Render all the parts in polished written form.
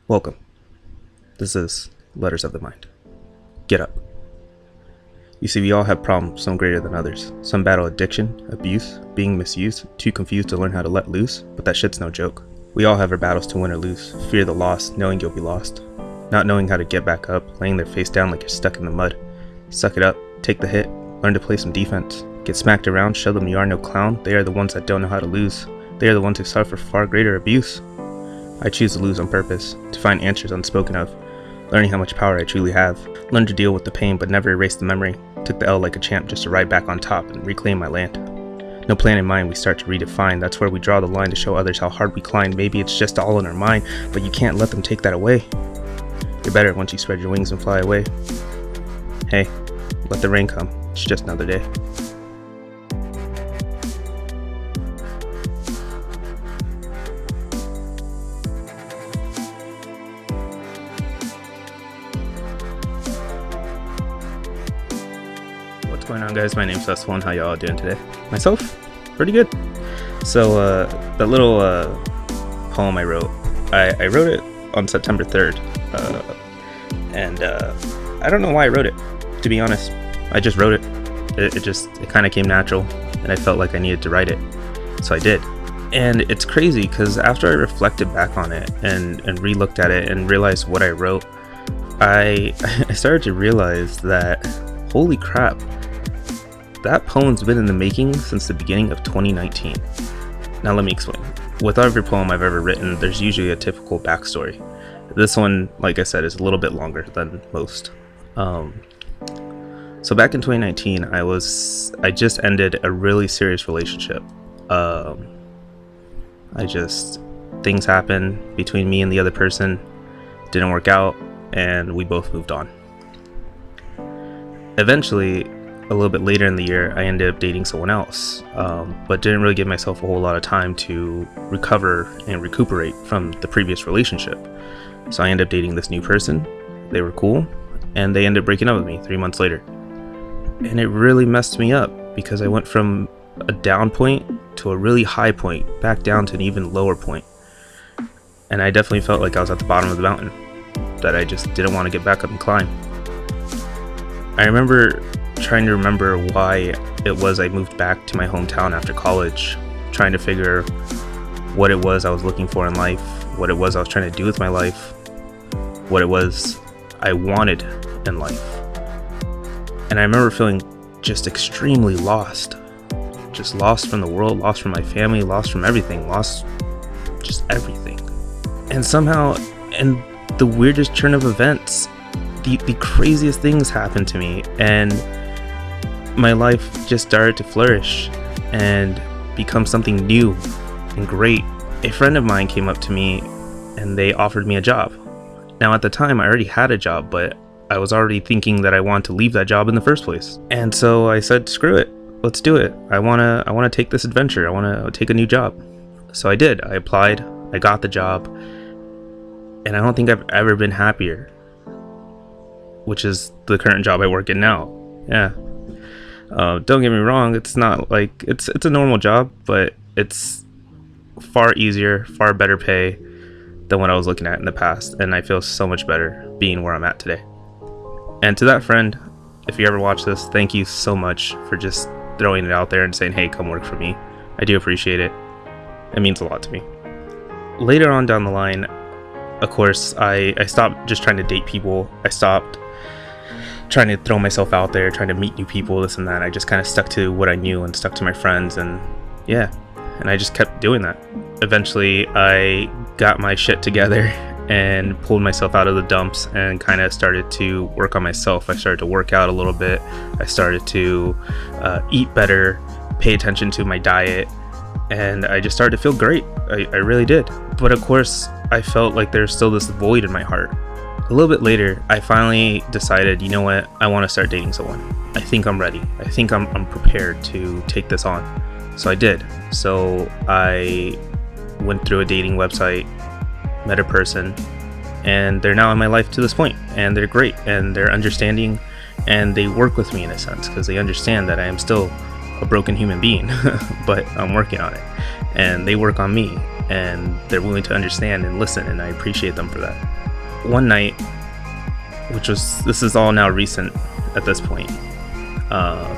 Welcome. This is Letters of the Mind. Get up. You see, we all have problems, some greater than others. Some battle addiction, abuse, being misused, too confused to learn how to let loose, but that shit's no joke. We all have our battles to win or lose. Fear the loss, knowing you'll be lost. Not knowing how to get back up, laying their face down like you're stuck in the mud. Suck it up, take the hit, learn to play some defense. Get smacked around, show them you are no clown. They are the ones that don't know how to lose. They are the ones who suffer far greater abuse. I choose to lose on purpose, to find answers unspoken of, learning how much power I truly have. Learn to deal with the pain but never erase the memory. Took the L like a champ just to ride back on top and reclaim my land. No plan in mind, we start to redefine. That's where we draw the line to show others how hard we climb. Maybe it's just all in our mind, but you can't let them take that away. You're better once you spread your wings and fly away. Hey, let the rain come. It's just another day. What's going on, guys? My name's S1. How y'all doing today? Myself? Pretty good. So, that little poem I wrote, I wrote it on September 3rd. And I don't know why I wrote it, to be honest. I just wrote it. It kind of came natural, and I felt like I needed to write it. So I did. And it's crazy, because after I reflected back on it and re-looked at it and realized what I wrote, I started to realize that, holy crap, that poem's been in the making since the beginning of 2019. Now let me explain. With every poem I've ever written, there's usually a typical backstory. This one, like I said, is a little bit longer than most. So back in 2019, I just ended a really serious relationship. Things happened between me and the other person, didn't work out, and we both moved on. Eventually, a little bit later in the year, I ended up dating someone else, but didn't really give myself a whole lot of time to recover and recuperate from the previous relationship. So I ended up dating this new person. They were cool, and they ended up breaking up with me 3 months later. And it really messed me up, because I went from a down point to a really high point, back down to an even lower point. And I definitely felt like I was at the bottom of the mountain, that I just didn't want to get back up and climb. I remember trying to remember why it was I moved back to my hometown after college, trying to figure what it was I was looking for in life, what it was I was trying to do with my life, what it was I wanted in life. And I remember feeling just extremely lost. Just lost from the world, lost from my family, lost from everything, lost just everything. And somehow, in the weirdest turn of events, the craziest things happened to me, and my life just started to flourish and become something new and great. A friend of mine came up to me and they offered me a job. Now at the time I already had a job, but I was already thinking that I wanted to leave that job in the first place. And so I said, screw it, let's do it. I wanna take this adventure. I wanna take a new job. So I did. I applied, I got the job, and I don't think I've ever been happier, which is the current job I work in now. Yeah. Don't get me wrong, it's not like it's a normal job, but it's far easier, far better pay than what I was looking at in the past, and I feel so much better being where I'm at today. And to that friend, if you ever watch this, thank you so much for just throwing it out there and saying, hey, come work for me. I do appreciate it. It means a lot to me. Later on down the line, of course, I stopped just trying to date people. I stopped trying to throw myself out there, trying to meet new people, this and that. I just kind of stuck to what I knew and stuck to my friends, and yeah, and I just kept doing that. Eventually, I got my shit together and pulled myself out of the dumps and kind of started to work on myself. I started to work out a little bit. I started to eat better, pay attention to my diet, and I just started to feel great. I really did. But of course, I felt like there's still this void in my heart. A little bit later, I finally decided, you know what, I want to start dating someone. I think I'm ready. I think I'm prepared to take this on. So I did. So I went through a dating website, met a person, and they're now in my life to this point. And they're great, and they're understanding, and they work with me in a sense, because they understand that I am still a broken human being, but I'm working on it. and they work on me, and they're willing to understand and listen, and I appreciate them for that. One night, this is all now recent at this point,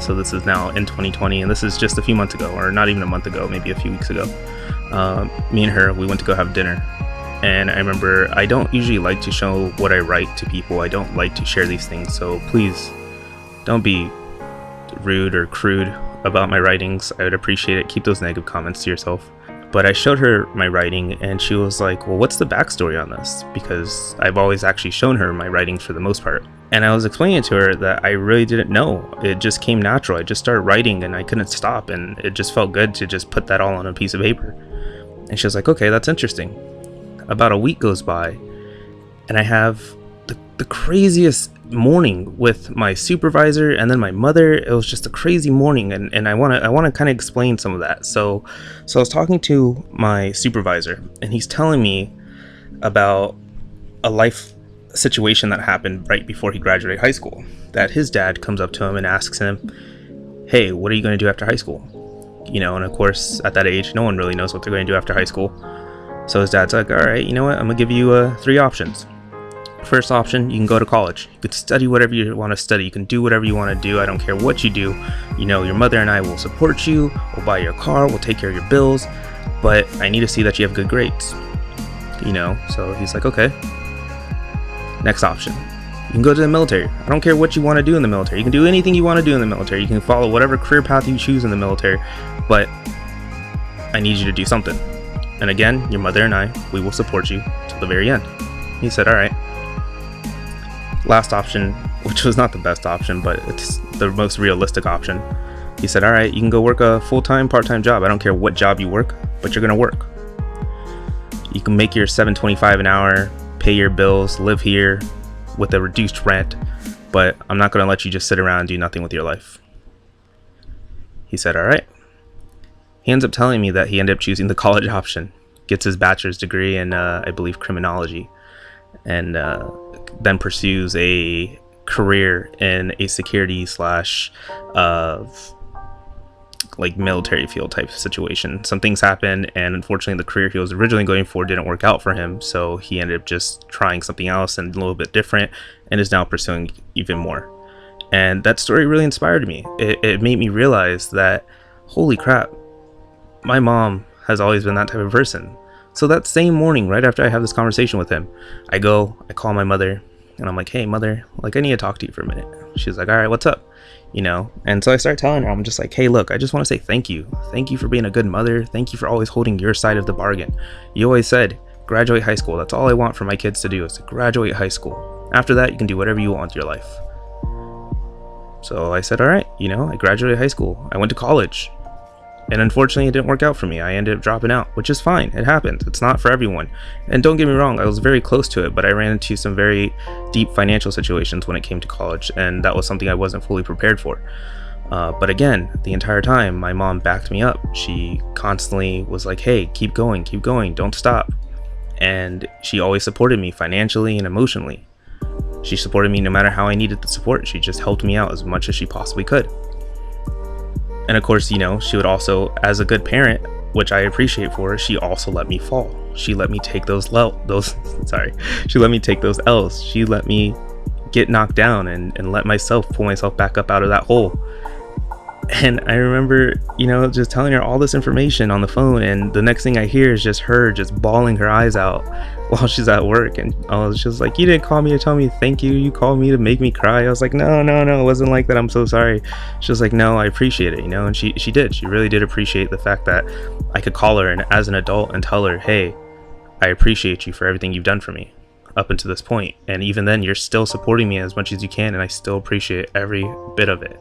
so this is now in 2020, and this is just a few months ago, or not even a month ago, maybe a few weeks ago. Me and her, we went to go have dinner, and I remember I don't usually like to show what I write to people. I don't like to share these things, so please don't be rude or crude about my writings. I would appreciate it. Keep those negative comments to yourself. But I showed her my writing, and she was like, well, what's the backstory on this? Because I've always actually shown her my writings for the most part. And I was explaining to her that I really didn't know. It just came natural. I just started writing and I couldn't stop, and it just felt good to just put that all on a piece of paper. And she was like, okay, that's interesting. About a week goes by, and I have the craziest morning with my supervisor and then my mother. It was just a crazy morning, and I want to kind of explain some of that. So I was talking to my supervisor, and he's telling me about a life situation that happened right before he graduated high school, that his dad comes up to him and asks him, hey, what are you going to do after high school? And of course at that age no one really knows what they're going to do after high school. So his dad's like, all right, you know what, I'm gonna give you 3 options. First option, you can go to college. You can study whatever you want to study. You can do whatever you want to do. I don't care what you do. Your mother and I will support you. We'll buy your car. We'll take care of your bills. But I need to see that you have good grades. So he's like, okay. Next option, you can go to the military. I don't care what you want to do in the military. You can do anything you want to do in the military. You can follow whatever career path you choose in the military. But I need you to do something. And again, your mother and I, we will support you till the very end. He said, all right. Last option, which was not the best option, but it's the most realistic option. He said, all right, you can go work a full-time, part-time job. I don't care what job you work, but you're going to work. You can make your $7.25 an hour, pay your bills, live here with a reduced rent, but I'm not going to let you just sit around and do nothing with your life. He said, all right. He ends up telling me that he ended up choosing the college option, gets his bachelor's degree in, I believe, criminology, and then pursues a career in a security / like military field type situation. Some things happened, and unfortunately the career he was originally going for didn't work out for him, so he ended up just trying something else and a little bit different, and is now pursuing even more. And that story really inspired me. It made me realize that, holy crap, my mom has always been that type of person. So that same morning, right after I have this conversation with him, I call my mother, and I'm like, hey mother, like I need to talk to you for a minute. She's like, all right, what's up? And so I start telling her, I'm just like, hey, look, I just want to say thank you for being a good mother. Thank you for always holding your side of the bargain. You always said graduate high school. That's all I want for my kids to do, is to graduate high school. After that, you can do whatever you want with your life. So I said, all right, I graduated high school. I went to college. And unfortunately, it didn't work out for me. I ended up dropping out, which is fine. It happens. It's not for everyone. And don't get me wrong, I was very close to it, but I ran into some very deep financial situations when it came to college, and that was something I wasn't fully prepared for. But again, the entire time, my mom backed me up. She constantly was like, hey, keep going, don't stop. And she always supported me financially and emotionally. She supported me no matter how I needed the support. She just helped me out as much as she possibly could. And of course, she would also, as a good parent, which I appreciate for her, she also let me fall. She let me take those she let me take those L's. She let me get knocked down and let myself pull myself back up out of that hole. And I remember, just telling her all this information on the phone, and the next thing I hear is just her just bawling her eyes out while she's at work. And I was just like, you didn't call me to tell me thank you. You called me to make me cry. I was like, no, it wasn't like that. I'm so sorry. She was like, no, I appreciate it, and she did. She really did appreciate the fact that I could call her and as an adult and tell her, hey, I appreciate you for everything you've done for me up until this point. And even then, you're still supporting me as much as you can, and I still appreciate every bit of it.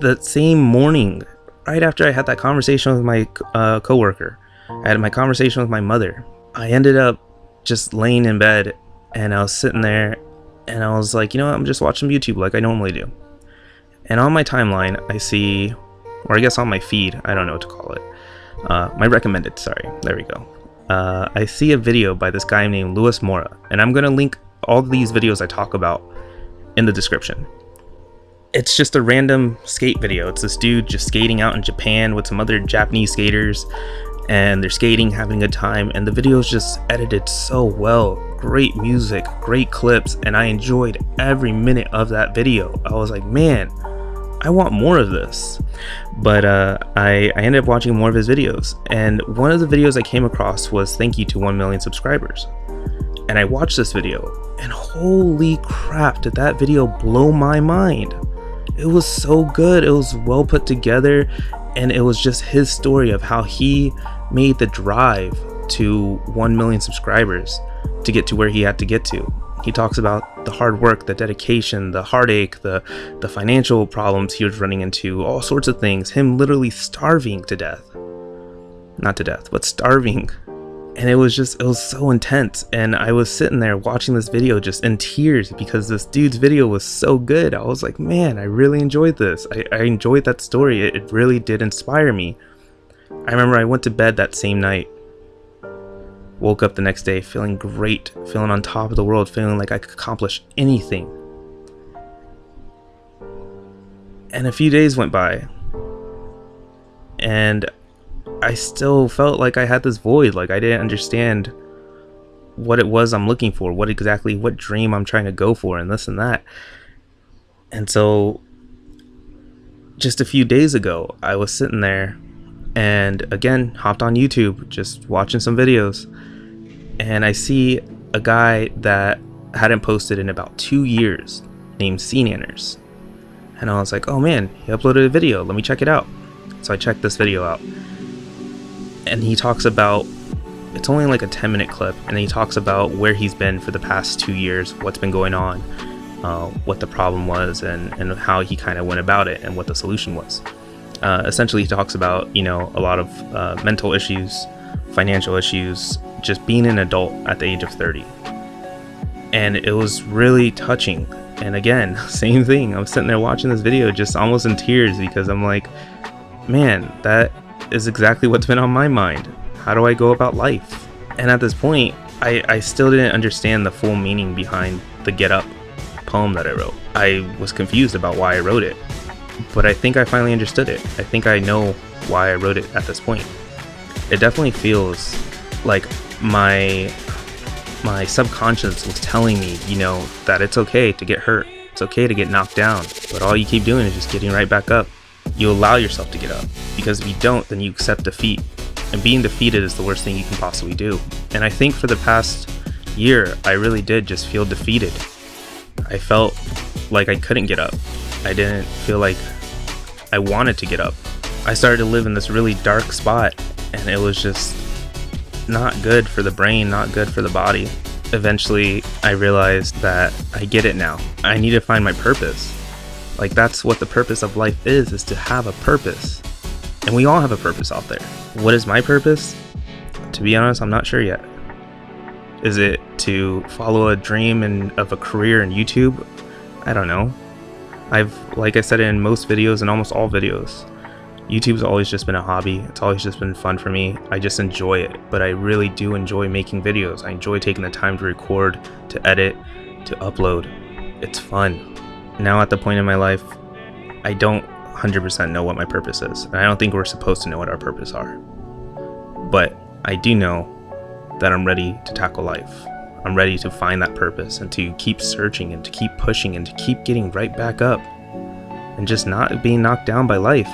That same morning, right after I had that conversation with my coworker, I had my conversation with my mother. I ended up just laying in bed, and I was sitting there, and I was like, I'm just watching YouTube like I normally do. And on my timeline, I see, or I guess on my feed, I don't know what to call it, my recommended, there we go. I see a video by this guy named Mora, and I'm going to link all these videos I talk about in the description. It's just a random skate video. It's this dude just skating out in Japan with some other Japanese skaters, and they're skating, having a good time, and the video is just edited so well. Great music, great clips, and I enjoyed every minute of that video. I was like, man, I want more of this. But I ended up watching more of his videos, and one of the videos I came across was thank you to 1 million subscribers. And I watched this video, and holy crap, did that video blow my mind. It was so good, it was well put together, and it was just his story of how he made the drive to 1 million subscribers to get to where he had to get to. He talks about the hard work, the dedication, the heartache, the financial problems he was running into, all sorts of things, him literally starving to death. Not to death, but starving. And it was so intense, and I was sitting there watching this video just in tears because this dude's video was so good. I was like, man, I really enjoyed this. I enjoyed that story. It really did inspire me. I remember I went to bed that same night, woke up the next day feeling great, feeling on top of the world, feeling like I could accomplish anything. And a few days went by, and I still felt like I had this void, like I didn't understand what it was I'm looking for, what dream I'm trying to go for, and this and that. And so just a few days ago, I was sitting there and again hopped on YouTube, just watching some videos, and I see a guy that hadn't posted in about 2 years named SeaNanners. And I was like, oh man, he uploaded a video, let me check it out. So I checked this video out. And he talks about, it's only like a 10-minute clip, and he talks about where he's been for the past 2 years, what's been going on, what the problem was, and how he kind of went about it, and what the solution was. Essentially, he talks about, a lot of mental issues, financial issues, just being an adult at the age of 30. And it was really touching. And again, same thing, I'm sitting there watching this video just almost in tears, because I'm like, man, that is exactly what's been on my mind. How do I go about life? And at this point, I still didn't understand the full meaning behind the Get Up poem that I wrote. I was confused about why I wrote it, but I think I finally understood it. I think I know why I wrote it at this point. It definitely feels like my subconscious was telling me, that it's okay to get hurt. It's okay to get knocked down, but all you keep doing is just getting right back up. You allow yourself to get up, because if you don't, then you accept defeat, and being defeated is the worst thing you can possibly do. And I think for the past year, I really did just feel defeated. I felt like I couldn't get up. I didn't feel like I wanted to get up. I started to live in this really dark spot, and it was just not good for the brain, not good for the body. Eventually, I realized that I get it now. I need to find my purpose. Like, that's what the purpose of life is to have a purpose. And we all have a purpose out there. What is my purpose? To be honest, I'm not sure yet. Is it to follow a dream of a career in YouTube? I don't know. Like I said in most videos and almost all videos, YouTube's always just been a hobby. It's always just been fun for me. I just enjoy it. But I really do enjoy making videos. I enjoy taking the time to record, to edit, to upload. It's fun. Now at the point in my life, I don't 100% know what my purpose is, and I don't think we're supposed to know what our purpose are. But I do know that I'm ready to tackle life. I'm ready to find that purpose, and to keep searching, and to keep pushing, and to keep getting right back up, and just not being knocked down by life.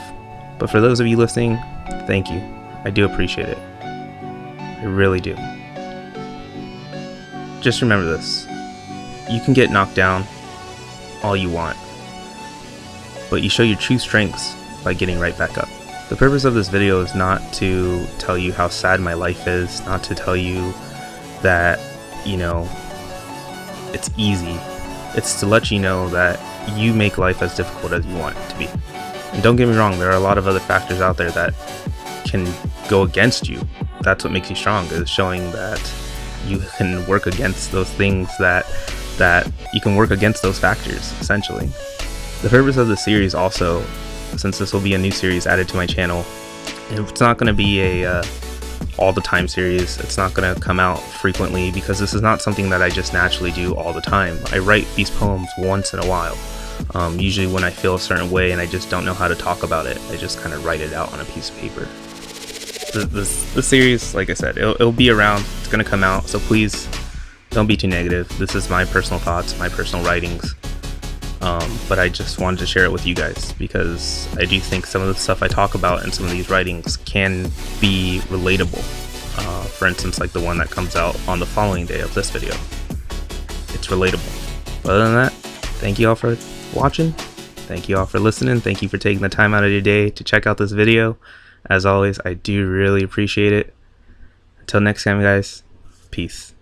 But for those of you listening, thank you. I do appreciate it. I really do. Just remember this. You can get knocked down all you want, but you show your true strengths by getting right back up. The purpose of this video is not to tell you how sad my life is, not to tell you that, it's easy. It's to let you know that you make life as difficult as you want it to be. And don't get me wrong, there are a lot of other factors out there that can go against you. That's what makes you strong, is showing that you can work against those things, that you can work against those factors, essentially. The purpose of the series also, since this will be a new series added to my channel, it's not going to be a all the time series. It's not going to come out frequently, because this is not something that I just naturally do all the time. I write these poems once in a while. Usually when I feel a certain way and I just don't know how to talk about it, I just kind of write it out on a piece of paper. The series, like I said, it'll be around. It's gonna come out, so please don't be too negative. This is my personal thoughts, my personal writings, but I just wanted to share it with you guys because I do think some of the stuff I talk about in some of these writings can be relatable. For instance, like the one that comes out on the following day of this video. It's relatable. But other than that, thank you all for watching. Thank you all for listening. Thank you for taking the time out of your day to check out this video. As always, I do really appreciate it. Until next time, guys, peace.